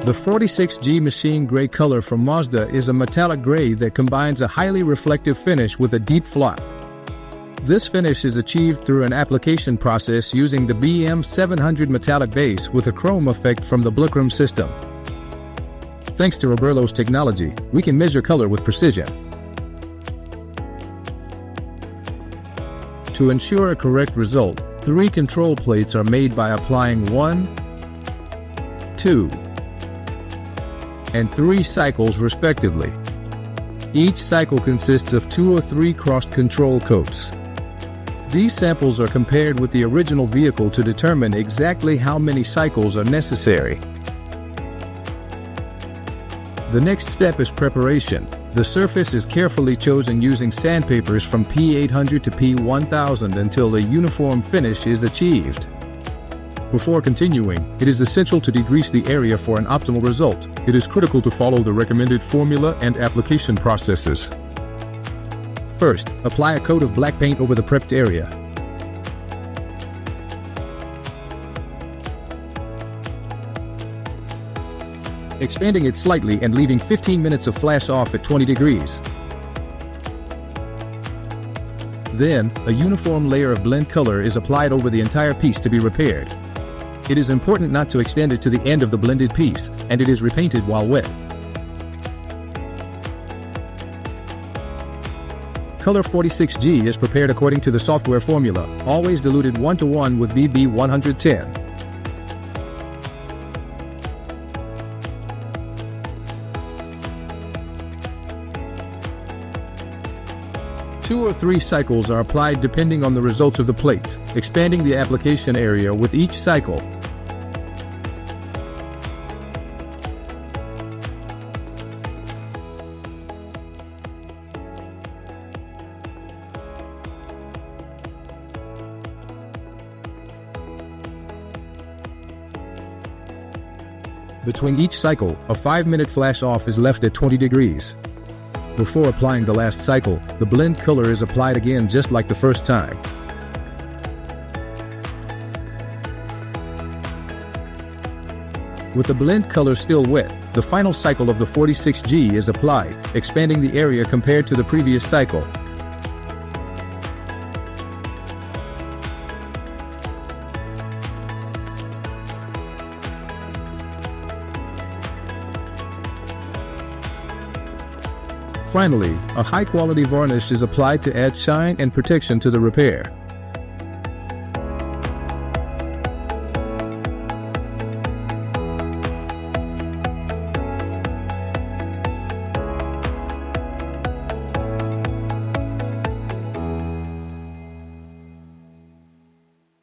The 46G machine gray color from Mazda is a metallic gray that combines a highly reflective finish with a deep flock. This finish is achieved through an application process using the PN00 metallic base with a chrome effect from the Blucrom system. Thanks to Roberlo's technology, we can measure color with precision. To ensure a correct result, 3 control plates are made by applying 1, 2, and 3 cycles respectively. Each cycle consists of 2 or 3 crossed control coats. These samples are compared with the original vehicle to determine exactly how many cycles are necessary. The next step is preparation. The surface is carefully chosen using sandpapers from P800 to P1000 until a uniform finish is achieved. Before continuing, it is essential to degrease the area for an optimal result. It is critical to follow the recommended formula and application processes. First, apply a coat of black paint over the prepped area. Expanding it slightly and leaving 15 minutes of flash off at 20 degrees. Then, a uniform layer of blend color is applied over the entire piece to be repaired. It is important not to extend it to the end of the blended piece, and it is repainted while wet. Color 46G is prepared according to the software formula, always diluted 1:1 with BB110. Two or 3 cycles are applied depending on the results of the plates, expanding the application area with each cycle. Between each cycle, a 5-minute flash off is left at 20 degrees. Before applying the last cycle, the blend color is applied again just like the first time. With the blend color still wet, the final cycle of the 46G is applied, expanding the area compared to the previous cycle. Finally, a high-quality varnish is applied to add shine and protection to the repair.